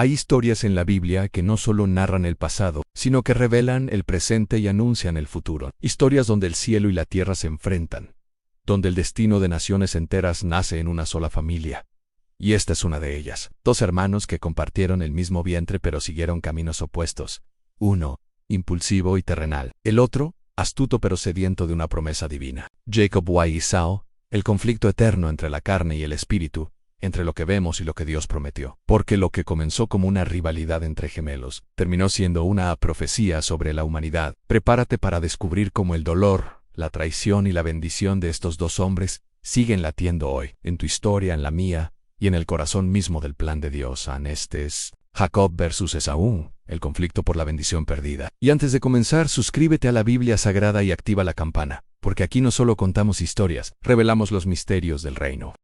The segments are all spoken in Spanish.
Hay historias en la Biblia que no solo narran el pasado, sino que revelan el presente y anuncian el futuro. Historias donde el cielo y la tierra se enfrentan, donde el destino de naciones enteras nace en una sola familia. Y esta es una de ellas. Dos hermanos que compartieron el mismo vientre pero siguieron caminos opuestos. Uno, impulsivo y terrenal. El otro, astuto pero sediento de una promesa divina. Jacob y Esaú, el conflicto eterno entre la carne y el espíritu, entre lo que vemos y lo que Dios prometió. Porque lo que comenzó como una rivalidad entre gemelos, terminó siendo una profecía sobre la humanidad. Prepárate para descubrir cómo el dolor, la traición y la bendición de estos dos hombres siguen latiendo hoy, en tu historia, en la mía, y en el corazón mismo del plan de Dios. Este es Jacob versus Esaú, el conflicto por la bendición perdida. Y antes de comenzar, suscríbete a la Biblia Sagrada y activa la campana, porque aquí no solo contamos historias, revelamos los misterios del reino.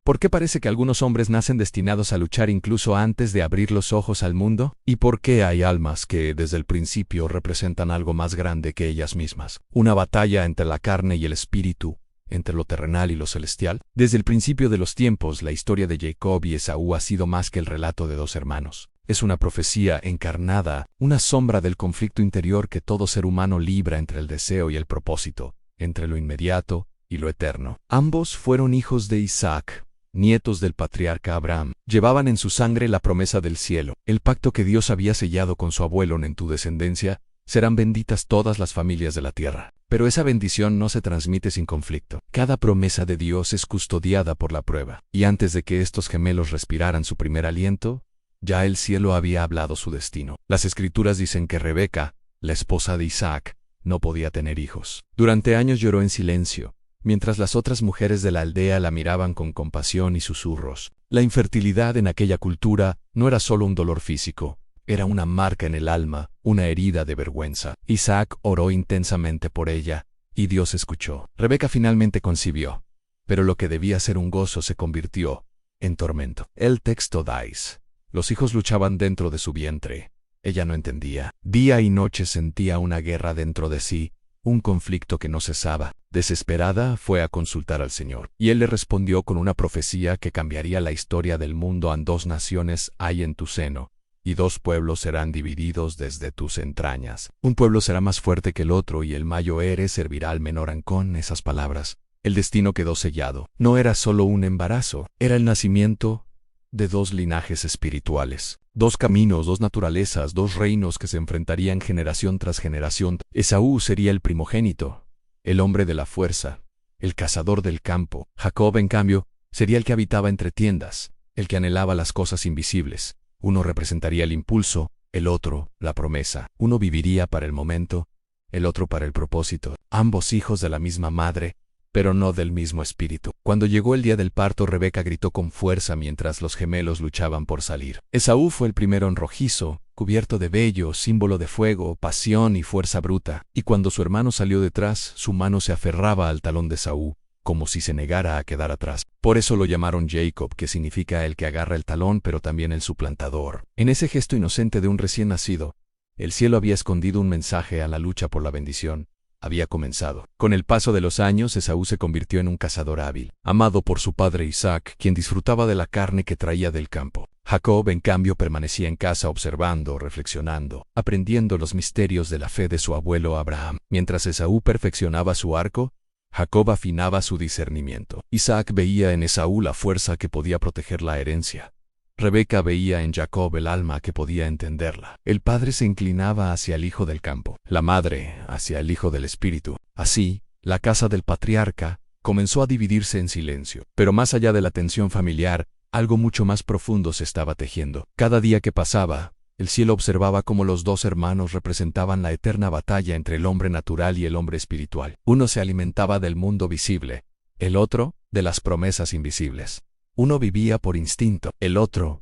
¿Por qué parece que algunos hombres nacen destinados a luchar incluso antes de abrir los ojos al mundo? ¿Y por qué hay almas que desde el principio representan algo más grande que ellas mismas? Una batalla entre la carne y el espíritu, entre lo terrenal y lo celestial. Desde el principio de los tiempos, la historia de Jacob y Esaú ha sido más que el relato de dos hermanos. Es una profecía encarnada, una sombra del conflicto interior que todo ser humano libra entre el deseo y el propósito, entre lo inmediato y lo eterno. Ambos fueron hijos de Isaac, nietos del patriarca Abraham. Llevaban en su sangre la promesa del cielo, el pacto que Dios había sellado con su abuelo. En tu descendencia serán benditas todas las familias de la tierra. Pero esa bendición no se transmite sin conflicto. Cada promesa de Dios es custodiada por la prueba. Y antes de que estos gemelos respiraran su primer aliento, ya el cielo había hablado su destino. Las escrituras dicen que Rebeca, la esposa de Isaac, no podía tener hijos. Durante años lloró en silencio, mientras las otras mujeres de la aldea la miraban con compasión y susurros. La infertilidad en aquella cultura no era solo un dolor físico, era una marca en el alma, una herida de vergüenza. Isaac oró intensamente por ella, y Dios escuchó. Rebeca finalmente concibió, pero lo que debía ser un gozo se convirtió en tormento. El texto dice: los hijos luchaban dentro de su vientre. Ella no entendía. Día y noche sentía una guerra dentro de sí, un conflicto que no cesaba. Desesperada, fue a consultar al Señor, y Él le respondió con una profecía que cambiaría la historia del mundo. Dos naciones hay en tu seno, y dos pueblos serán divididos desde tus entrañas. Un pueblo será más fuerte que el otro, y el mayor servirá al menor. Con esas palabras, el destino quedó sellado. No era solo un embarazo, era el nacimiento de dos linajes espirituales, dos caminos, dos naturalezas, dos reinos que se enfrentarían generación tras generación. Esaú sería el primogénito, el hombre de la fuerza, el cazador del campo. Jacob, en cambio, sería el que habitaba entre tiendas, el que anhelaba las cosas invisibles. Uno representaría el impulso, el otro, la promesa. Uno viviría para el momento, el otro para el propósito. Ambos hijos de la misma madre, pero no del mismo espíritu. Cuando llegó el día del parto, Rebeca gritó con fuerza mientras los gemelos luchaban por salir. Esaú fue el primero en rojizo, cubierto de vello, símbolo de fuego, pasión y fuerza bruta. Y cuando su hermano salió detrás, su mano se aferraba al talón de Esaú, como si se negara a quedar atrás. Por eso lo llamaron Jacob, que significa el que agarra el talón, pero también el suplantador. En ese gesto inocente de un recién nacido, el cielo había escondido un mensaje. A la lucha por la bendición había comenzado. Con el paso de los años, Esaú se convirtió en un cazador hábil, amado por su padre Isaac, quien disfrutaba de la carne que traía del campo. Jacob, en cambio, permanecía en casa observando, reflexionando, aprendiendo los misterios de la fe de su abuelo Abraham. Mientras Esaú perfeccionaba su arco, Jacob afinaba su discernimiento. Isaac veía en Esaú la fuerza que podía proteger la herencia. Rebeca veía en Jacob el alma que podía entenderla. El padre se inclinaba hacia el hijo del campo, la madre hacia el hijo del espíritu. Así, la casa del patriarca comenzó a dividirse en silencio. Pero más allá de la tensión familiar, algo mucho más profundo se estaba tejiendo. Cada día que pasaba, el cielo observaba cómo los dos hermanos representaban la eterna batalla entre el hombre natural y el hombre espiritual. Uno se alimentaba del mundo visible, el otro, de las promesas invisibles. Uno vivía por instinto, el otro,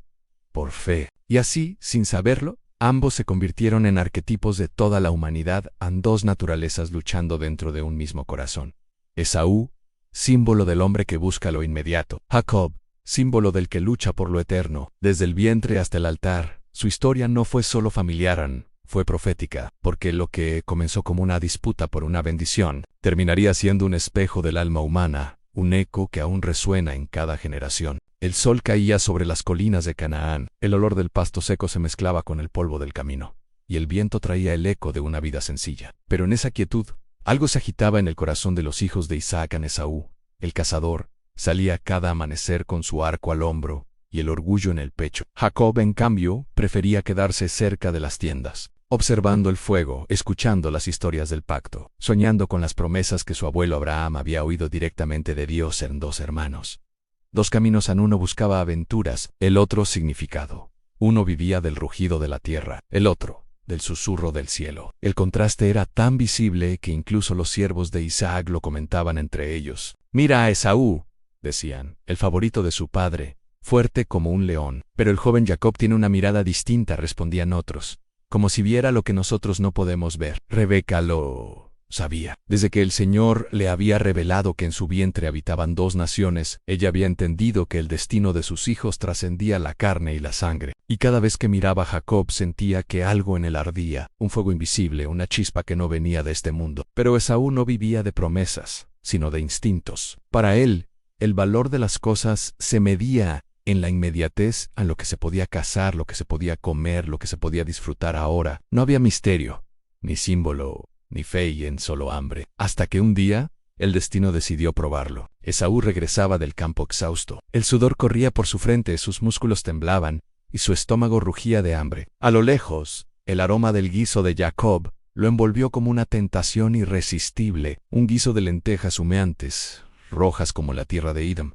por fe. Y así, sin saberlo, ambos se convirtieron en arquetipos de toda la humanidad, dos naturalezas luchando dentro de un mismo corazón. Esaú, símbolo del hombre que busca lo inmediato. Jacob, símbolo del que lucha por lo eterno. Desde el vientre hasta el altar, su historia no fue solo familiar, fue profética, porque lo que comenzó como una disputa por una bendición, terminaría siendo un espejo del alma humana, un eco que aún resuena en cada generación. El sol caía sobre las colinas de Canaán, el olor del pasto seco se mezclaba con el polvo del camino, y el viento traía el eco de una vida sencilla. Pero en esa quietud, algo se agitaba en el corazón de los hijos de Isaac en Esaú. El cazador salía cada amanecer con su arco al hombro y el orgullo en el pecho. Jacob, en cambio, prefería quedarse cerca de las tiendas, observando el fuego, escuchando las historias del pacto, soñando con las promesas que su abuelo Abraham había oído directamente de Dios en dos hermanos. Dos caminos en uno buscaba aventuras, el otro significado. Uno vivía del rugido de la tierra, el otro del susurro del cielo. El contraste era tan visible que incluso los siervos de Isaac lo comentaban entre ellos. «Mira a Esaú», decían, «el favorito de su padre, fuerte como un león. Pero el joven Jacob tiene una mirada distinta», respondían otros, «como si viera lo que nosotros no podemos ver». Rebeca lo sabía. Desde que el Señor le había revelado que en su vientre habitaban dos naciones, ella había entendido que el destino de sus hijos trascendía la carne y la sangre. Y cada vez que miraba a Jacob sentía que algo en él ardía, un fuego invisible, una chispa que no venía de este mundo. Pero Esaú no vivía de promesas, sino de instintos. Para él, el valor de las cosas se medía en la inmediatez, en lo que se podía cazar, lo que se podía comer, lo que se podía disfrutar ahora. No había misterio, ni símbolo, ni fe y en solo hambre. Hasta que un día, el destino decidió probarlo. Esaú regresaba del campo exhausto. El sudor corría por su frente, sus músculos temblaban, y su estómago rugía de hambre. A lo lejos, el aroma del guiso de Jacob lo envolvió como una tentación irresistible, un guiso de lentejas humeantes, rojas como la tierra de Edom.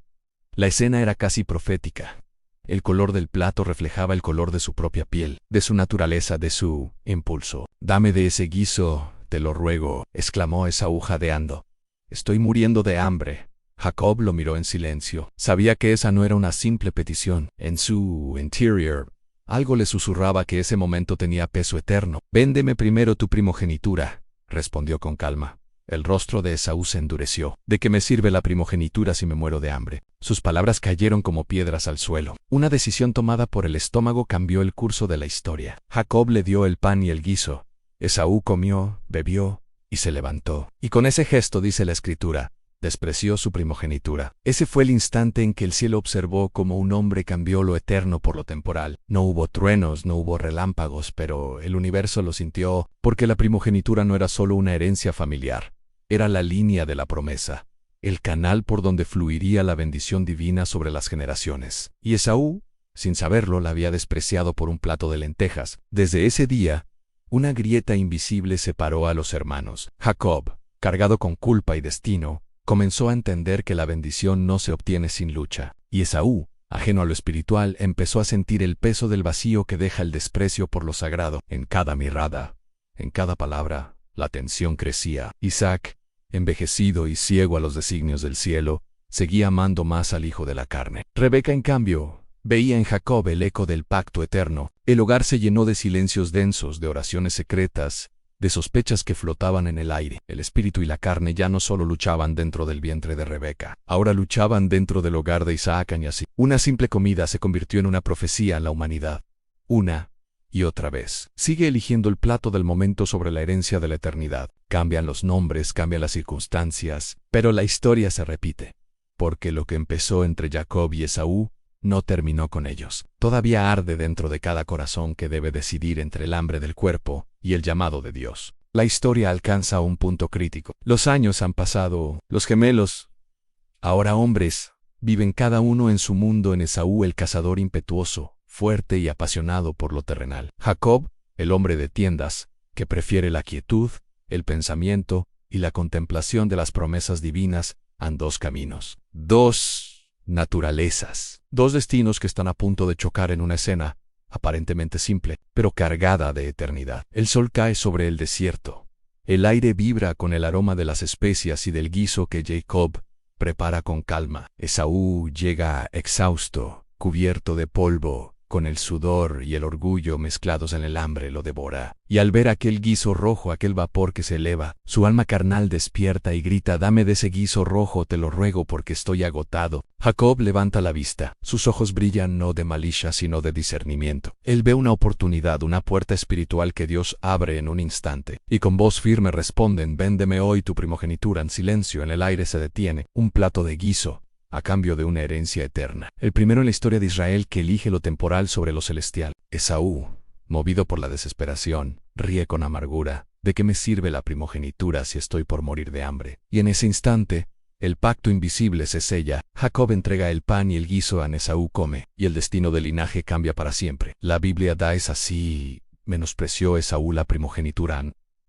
La escena era casi profética. El color del plato reflejaba el color de su propia piel, de su naturaleza, de su impulso. «Dame de ese guiso, te lo ruego», exclamó Esaú jadeando. «Estoy muriendo de hambre». Jacob lo miró en silencio. Sabía que esa no era una simple petición. En su interior, algo le susurraba que ese momento tenía peso eterno. «Véndeme primero tu primogenitura», respondió con calma. El rostro de Esaú se endureció. «¿De qué me sirve la primogenitura si me muero de hambre?». Sus palabras cayeron como piedras al suelo. Una decisión tomada por el estómago cambió el curso de la historia. Jacob le dio el pan y el guiso. Esaú comió, bebió y se levantó. Y con ese gesto, dice la Escritura, despreció su primogenitura. Ese fue el instante en que el cielo observó cómo un hombre cambió lo eterno por lo temporal. No hubo truenos, no hubo relámpagos, pero el universo lo sintió, porque la primogenitura no era solo una herencia familiar. Era la línea de la promesa, el canal por donde fluiría la bendición divina sobre las generaciones. Y Esaú, sin saberlo, la había despreciado por un plato de lentejas. Desde ese día, una grieta invisible separó a los hermanos. Jacob, cargado con culpa y destino, comenzó a entender que la bendición no se obtiene sin lucha. Y Esaú, ajeno a lo espiritual, empezó a sentir el peso del vacío que deja el desprecio por lo sagrado. En cada mirada, en cada palabra, la tensión crecía. Isaac, envejecido y ciego a los designios del cielo, seguía amando más al hijo de la carne. Rebeca, en cambio, veía en Jacob el eco del pacto eterno. El hogar se llenó de silencios densos, de oraciones secretas, de sospechas que flotaban en el aire. El espíritu y la carne ya no solo luchaban dentro del vientre de Rebeca, ahora luchaban dentro del hogar de Isaac y así. Una simple comida se convirtió en una profecía en la humanidad. Una y otra vez. Sigue eligiendo el plato del momento sobre la herencia de la eternidad. Cambian los nombres, cambian las circunstancias, pero la historia se repite. Porque lo que empezó entre Jacob y Esaú no terminó con ellos. Todavía arde dentro de cada corazón que debe decidir entre el hambre del cuerpo y el llamado de Dios. La historia alcanza un punto crítico. Los años han pasado. Los gemelos, ahora hombres, viven cada uno en su mundo. En Esaú, el cazador impetuoso, fuerte y apasionado por lo terrenal. Jacob, el hombre de tiendas, que prefiere la quietud, el pensamiento y la contemplación de las promesas divinas. Han dos caminos, dos naturalezas, dos destinos que están a punto de chocar en una escena aparentemente simple, pero cargada de eternidad. El sol cae sobre el desierto. El aire vibra con el aroma de las especias y del guiso que Jacob prepara con calma. Esaú llega exhausto, cubierto de polvo, con el sudor y el orgullo mezclados en el hambre lo devora. Y al ver aquel guiso rojo, aquel vapor que se eleva, su alma carnal despierta y grita: «Dame de ese guiso rojo, te lo ruego, porque estoy agotado». Jacob levanta la vista. Sus ojos brillan no de malicia, sino de discernimiento. Él ve una oportunidad, una puerta espiritual que Dios abre en un instante. Y con voz firme responden: «Véndeme hoy tu primogenitura». En silencio, en el aire se detiene. Un plato de guiso, a cambio de una herencia eterna. El primero en la historia de Israel que elige lo temporal sobre lo celestial. Esaú, movido por la desesperación, ríe con amargura. ¿De qué me sirve la primogenitura si estoy por morir de hambre? Y en ese instante, el pacto invisible se sella. Jacob entrega el pan y el guiso a Esaú come, y el destino del linaje cambia para siempre. La Biblia da es así. Menospreció Esaú la primogenitura.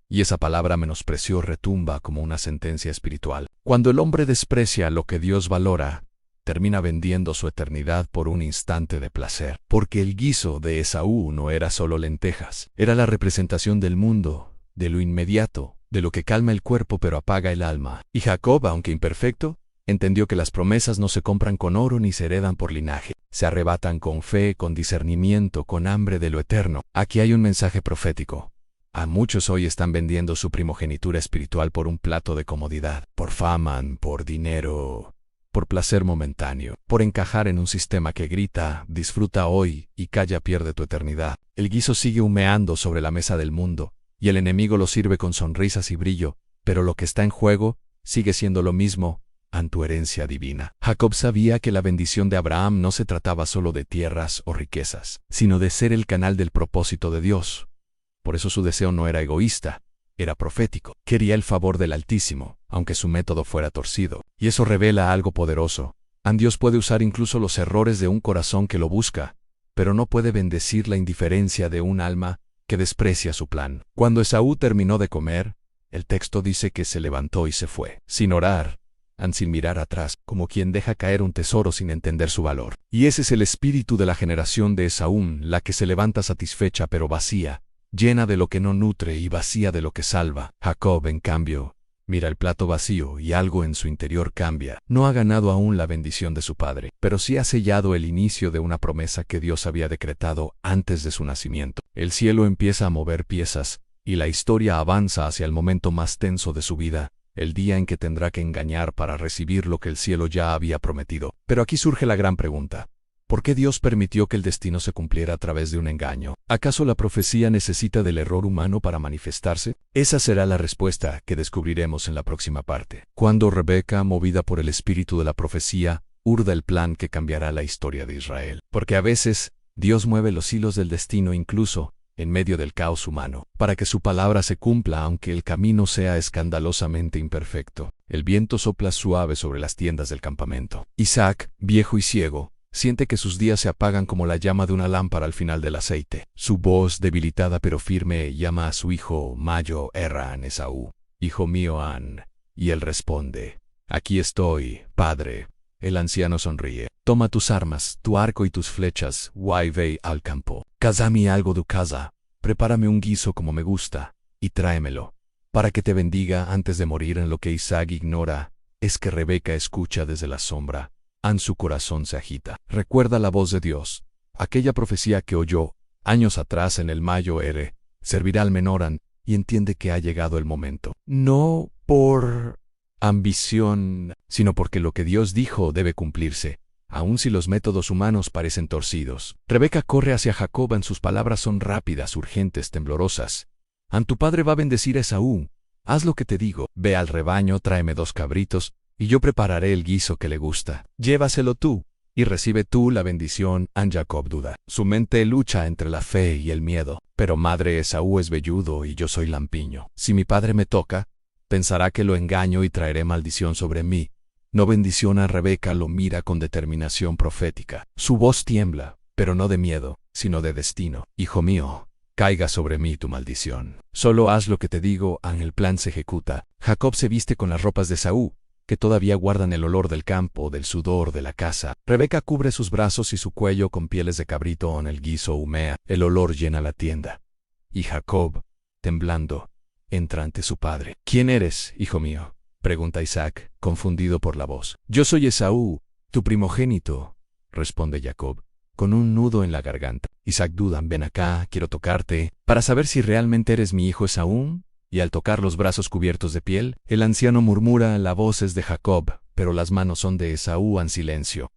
Y esa palabra menospreció retumba como una sentencia espiritual. Cuando el hombre desprecia lo que Dios valora, termina vendiendo su eternidad por un instante de placer. Porque el guiso de Esaú no era solo lentejas, era la representación del mundo, de lo inmediato, de lo que calma el cuerpo pero apaga el alma. Y Jacob, aunque imperfecto, entendió que las promesas no se compran con oro ni se heredan por linaje. Se arrebatan con fe, con discernimiento, con hambre de lo eterno. Aquí hay un mensaje profético. A muchos hoy están vendiendo su primogenitura espiritual por un plato de comodidad, por fama, por dinero, por placer momentáneo, por encajar en un sistema que grita, disfruta hoy y calla, pierde tu eternidad. El guiso sigue humeando sobre la mesa del mundo, y el enemigo lo sirve con sonrisas y brillo, pero lo que está en juego sigue siendo lo mismo, tu herencia divina. Jacob sabía que la bendición de Abraham no se trataba solo de tierras o riquezas, sino de ser el canal del propósito de Dios. Por eso su deseo no era egoísta, era profético. Quería el favor del Altísimo, aunque su método fuera torcido. Y eso revela algo poderoso. Dios puede usar incluso los errores de un corazón que lo busca, pero no puede bendecir la indiferencia de un alma que desprecia su plan. Cuando Esaú terminó de comer, el texto dice que se levantó y se fue, sin orar, sin mirar atrás, como quien deja caer un tesoro sin entender su valor. Y ese es el espíritu de la generación de Esaú, la que se levanta satisfecha pero vacía, llena de lo que no nutre y vacía de lo que salva. Jacob, en cambio, mira el plato vacío y algo en su interior cambia. No ha ganado aún la bendición de su padre, pero sí ha sellado el inicio de una promesa que Dios había decretado antes de su nacimiento. El cielo empieza a mover piezas, y la historia avanza hacia el momento más tenso de su vida, el día en que tendrá que engañar para recibir lo que el cielo ya había prometido. Pero aquí surge la gran pregunta. ¿Por qué Dios permitió que el destino se cumpliera a través de un engaño? ¿Acaso la profecía necesita del error humano para manifestarse? Esa será la respuesta que descubriremos en la próxima parte. Cuando Rebeca, movida por el espíritu de la profecía, urda el plan que cambiará la historia de Israel. Porque a veces, Dios mueve los hilos del destino incluso en medio del caos humano, para que su palabra se cumpla aunque el camino sea escandalosamente imperfecto. El viento sopla suave sobre las tiendas del campamento. Isaac, viejo y ciego, siente que sus días se apagan como la llama de una lámpara al final del aceite. Su voz, debilitada pero firme, llama a su hijo mayo Erran Esaú. Hijo mío y él responde, aquí estoy, padre. El anciano sonríe. Toma tus armas, tu arco y tus flechas, ve al campo. Cázame algo de casa, prepárame un guiso como me gusta, y tráemelo, para que te bendiga antes de morir. En lo que Isaac ignora, es que Rebeca escucha desde la sombra. Su corazón se agita. Recuerda la voz de Dios, aquella profecía que oyó años atrás en el Mayo Ere, servirá al menor y entiende que ha llegado el momento. No por ambición, sino porque lo que Dios dijo debe cumplirse, aun si los métodos humanos parecen torcidos. Rebeca corre hacia Jacob. Sus palabras son rápidas, urgentes, temblorosas. Tu padre va a bendecir a Esaú. Haz lo que te digo. Ve al rebaño, tráeme 2 cabritos, y yo prepararé el guiso que le gusta. Llévaselo tú, y recibe tú la bendición. Jacob duda. Su mente lucha entre la fe y el miedo. Pero madre, Esaú es velludo y yo soy lampiño. Si mi padre me toca, pensará que lo engaño y traeré maldición sobre mí. No bendición. Rebeca lo mira con determinación profética. Su voz tiembla, pero no de miedo, sino de destino. Hijo mío, caiga sobre mí tu maldición. Solo haz lo que te digo. El plan se ejecuta. Jacob se viste con las ropas de Esaú, que todavía guardan el olor del campo, del sudor de la casa. Rebeca cubre sus brazos y su cuello con pieles de cabrito. El guiso humea, el olor llena la tienda. Y Jacob, temblando, entra ante su padre. ¿Quién eres, hijo mío?, pregunta Isaac, confundido por la voz. Yo soy Esaú, tu primogénito, responde Jacob, con un nudo en la garganta. Isaac duda. Ven acá, quiero tocarte, para saber si realmente eres mi hijo Esaú. Y al tocar los brazos cubiertos de piel, el anciano murmura, la voz es de Jacob, pero las manos son de Esaú. En silencio.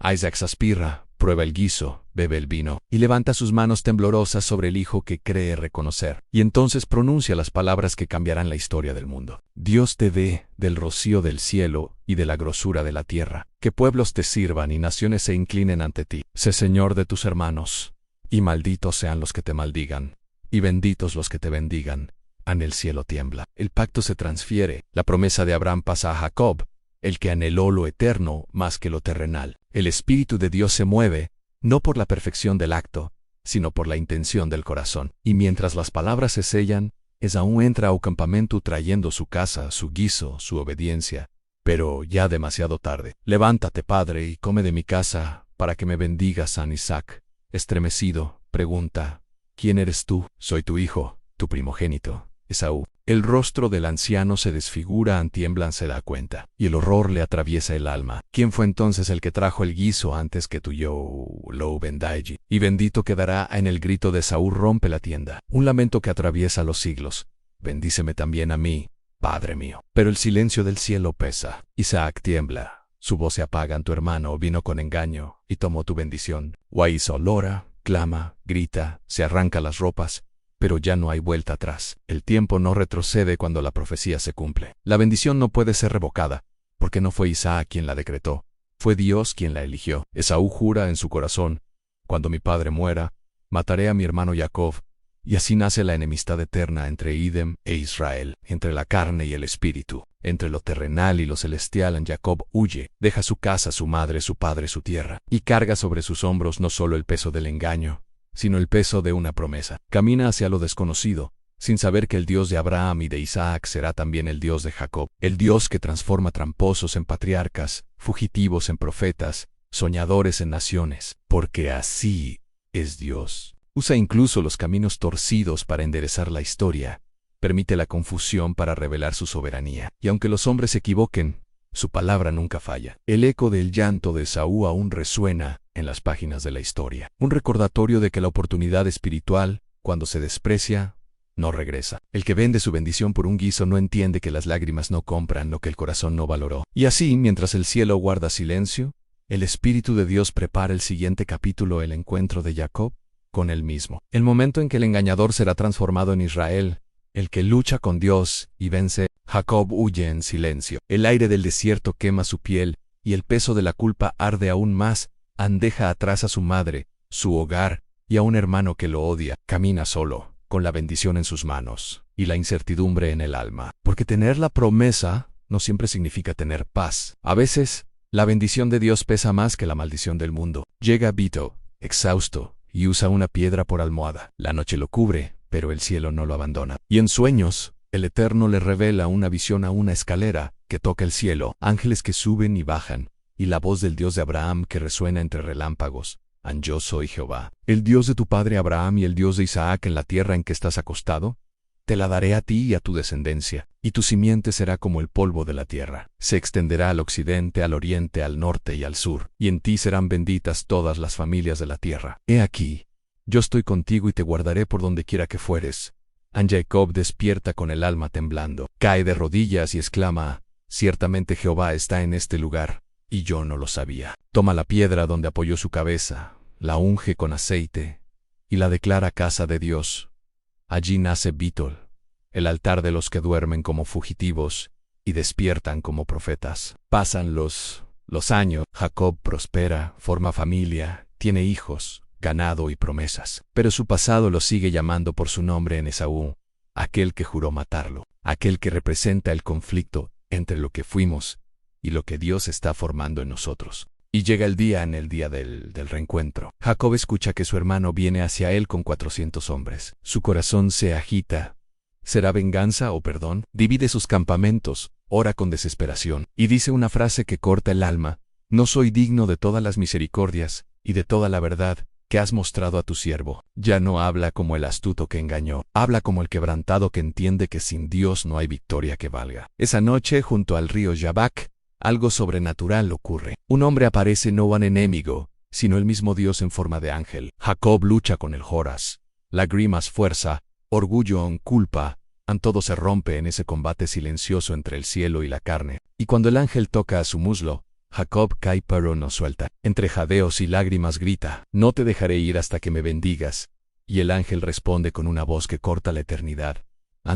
Isaac aspira, prueba el guiso, bebe el vino, y levanta sus manos temblorosas sobre el hijo que cree reconocer, y entonces pronuncia las palabras que cambiarán la historia del mundo. Dios te dé del rocío del cielo y de la grosura de la tierra, que pueblos te sirvan y naciones se inclinen ante ti. Sé Señor de tus hermanos, y malditos sean los que te maldigan, y benditos los que te bendigan. En el cielo tiembla. El pacto se transfiere, la promesa de Abraham pasa a Jacob, el que anheló lo eterno más que lo terrenal. El Espíritu de Dios se mueve, no por la perfección del acto, sino por la intención del corazón. Y mientras las palabras se sellan, Esaú entra al campamento trayendo su casa, su guiso, su obediencia. Pero ya demasiado tarde. Levántate, padre, y come de mi casa, para que me bendiga San Isaac. Estremecido, pregunta, ¿quién eres tú? Soy tu hijo, tu primogénito, Esaú. El rostro del anciano se desfigura, tiemblan, se da cuenta, y el horror le atraviesa el alma. ¿Quién fue entonces el que trajo el guiso antes que tú? Yo lo bendaji. Y bendito quedará. En el grito de Esaú rompe la tienda. Un lamento que atraviesa los siglos. Bendíceme también a mí, Padre mío. Pero el silencio del cielo pesa. Isaac tiembla. Su voz se apaga. Tu hermano vino con engaño y tomó tu bendición. Guaizo llora, clama, grita, se arranca las ropas. Pero ya no hay vuelta atrás. El tiempo no retrocede cuando la profecía se cumple. La bendición no puede ser revocada, porque no fue Isaac quien la decretó, fue Dios quien la eligió. Esaú jura en su corazón, cuando mi padre muera, mataré a mi hermano Jacob, y así nace la enemistad eterna entre Edom e Israel, entre la carne y el espíritu, entre lo terrenal y lo celestial. Jacob huye, deja su casa, su madre, su padre, su tierra, y carga sobre sus hombros no solo el peso del engaño, sino el peso de una promesa. Camina hacia lo desconocido, sin saber que el Dios de Abraham y de Isaac será también el Dios de Jacob, el Dios que transforma tramposos en patriarcas, fugitivos en profetas, soñadores en naciones, porque así es Dios. Usa incluso los caminos torcidos para enderezar la historia, permite la confusión para revelar su soberanía, y aunque los hombres se equivoquen, su palabra nunca falla. El eco del llanto de Esaú aún resuena en las páginas de la historia. Un recordatorio de que la oportunidad espiritual, cuando se desprecia, no regresa. El que vende su bendición por un guiso no entiende que las lágrimas no compran lo que el corazón no valoró. Y así, mientras el cielo guarda silencio, el Espíritu de Dios prepara el siguiente capítulo, el encuentro de Jacob con él mismo. El momento en que el engañador será transformado en Israel, el que lucha con Dios y vence. Jacob huye en silencio. El aire del desierto quema su piel, y el peso de la culpa arde aún más. Deja atrás a su madre, su hogar, y a un hermano que lo odia. Camina solo, con la bendición en sus manos, y la incertidumbre en el alma. Porque tener la promesa no siempre significa tener paz. A veces, la bendición de Dios pesa más que la maldición del mundo. Llega Vito, exhausto, y usa una piedra por almohada. La noche lo cubre, pero el cielo no lo abandona. Y en sueños, el Eterno le revela una visión a una escalera que toca el cielo, ángeles que suben y bajan, y la voz del Dios de Abraham que resuena entre relámpagos. Yo soy Jehová, el Dios de tu padre Abraham y el Dios de Isaac. En la tierra en que estás acostado, te la daré a ti y a tu descendencia, y tu simiente será como el polvo de la tierra. Se extenderá al occidente, al oriente, al norte y al sur, y en ti serán benditas todas las familias de la tierra. He aquí, yo estoy contigo y te guardaré por donde quiera que fueres. Jacob despierta con el alma temblando, cae de rodillas y exclama, ciertamente Jehová está en este lugar, y yo no lo sabía. Toma la piedra donde apoyó su cabeza, la unge con aceite, y la declara casa de Dios. Allí nace Bitol, el altar de los que duermen como fugitivos y despiertan como profetas. Pasan los años, Jacob prospera, forma familia, tiene hijos, ganado y promesas. Pero su pasado lo sigue llamando por su nombre en Esaú, aquel que juró matarlo, aquel que representa el conflicto entre lo que fuimos y lo que Dios está formando en nosotros. Y llega el día del reencuentro. Jacob escucha que su hermano viene hacia él con 400 hombres. Su corazón se agita. ¿Será venganza o perdón? Divide sus campamentos, ora con desesperación, y dice una frase que corta el alma: no soy digno de todas las misericordias y de toda la verdad que has mostrado a tu siervo. Ya no habla como el astuto que engañó, habla como el quebrantado que entiende que sin Dios no hay victoria que valga. Esa noche, junto al río Jabbok, algo sobrenatural ocurre. Un hombre aparece, no un enemigo, sino el mismo Dios en forma de ángel. Jacob lucha con el Joras. Lágrimas, fuerza, orgullo, culpa, todo se rompe en ese combate silencioso entre el cielo y la carne. Y cuando el ángel toca a su muslo, Jacob cae pero no suelta. Entre jadeos y lágrimas grita, no te dejaré ir hasta que me bendigas. Y el ángel responde con una voz que corta la eternidad.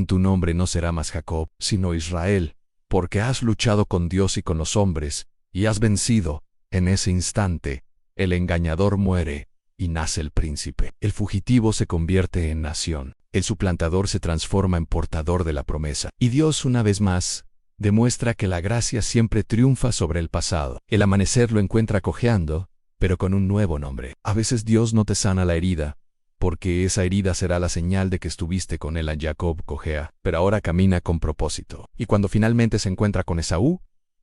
Tu nombre no será más Jacob, sino Israel, porque has luchado con Dios y con los hombres, y has vencido. En ese instante, el engañador muere, y nace el príncipe. El fugitivo se convierte en nación. El suplantador se transforma en portador de la promesa. Y Dios, una vez más, demuestra que la gracia siempre triunfa sobre el pasado. El amanecer lo encuentra cojeando, pero con un nuevo nombre. A veces Dios no te sana la herida, porque esa herida será la señal de que estuviste con él. Jacob cojea, pero ahora camina con propósito. Y cuando finalmente se encuentra con Esaú,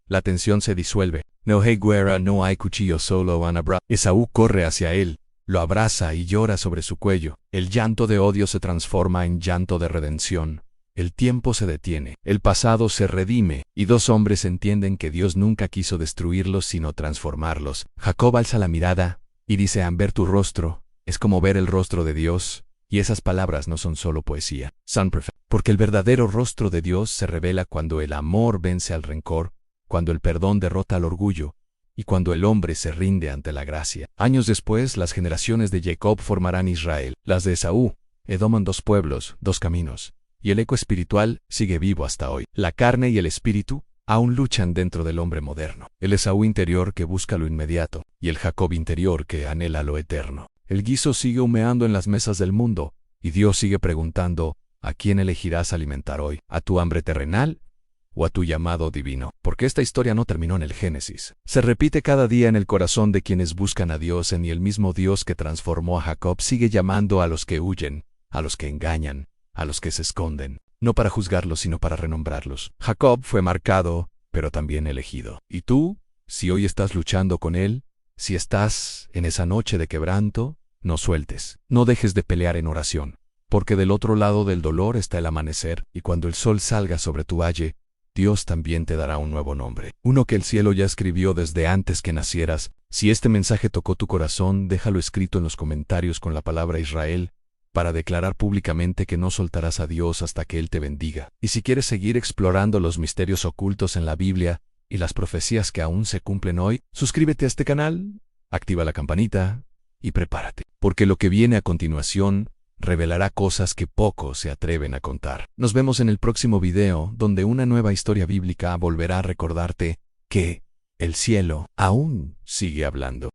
la tensión se disuelve. No hay guerra, no hay cuchillo, solo un abrazo. Esaú corre hacia él, lo abraza y llora sobre su cuello. El llanto de odio se transforma en llanto de redención. El tiempo se detiene, el pasado se redime, y dos hombres entienden que Dios nunca quiso destruirlos sino transformarlos. Jacob alza la mirada y dice: al ver tu rostro, es como ver el rostro de Dios, y esas palabras no son solo poesía, son perfectas. Porque el verdadero rostro de Dios se revela cuando el amor vence al rencor, cuando el perdón derrota al orgullo, y cuando el hombre se rinde ante la gracia. Años después, las generaciones de Jacob formarán Israel. Las de Esaú, Edom, dos pueblos, dos caminos. Y el eco espiritual sigue vivo hasta hoy. La carne y el espíritu aún luchan dentro del hombre moderno. El Esaú interior que busca lo inmediato, y el Jacob interior que anhela lo eterno. El guiso sigue humeando en las mesas del mundo, y Dios sigue preguntando: ¿a quién elegirás alimentar hoy? ¿A tu hambre terrenal o a tu llamado divino? Porque esta historia no terminó en el Génesis. Se repite cada día en el corazón de quienes buscan a Dios, y el mismo Dios que transformó a Jacob sigue llamando a los que huyen, a los que engañan, a los que se esconden, no para juzgarlos sino para renombrarlos. Jacob fue marcado, pero también elegido. ¿Y tú? Si hoy estás luchando con él, si estás en esa noche de quebranto, no sueltes, no dejes de pelear en oración, porque del otro lado del dolor está el amanecer, y cuando el sol salga sobre tu valle, Dios también te dará un nuevo nombre, uno que el cielo ya escribió desde antes que nacieras. Si este mensaje tocó tu corazón, déjalo escrito en los comentarios con la palabra Israel, para declarar públicamente que no soltarás a Dios hasta que Él te bendiga. Y si quieres seguir explorando los misterios ocultos en la Biblia y las profecías que aún se cumplen hoy, suscríbete a este canal, activa la campanita y prepárate, porque lo que viene a continuación revelará cosas que pocos se atreven a contar. Nos vemos en el próximo video, donde una nueva historia bíblica volverá a recordarte que el cielo aún sigue hablando.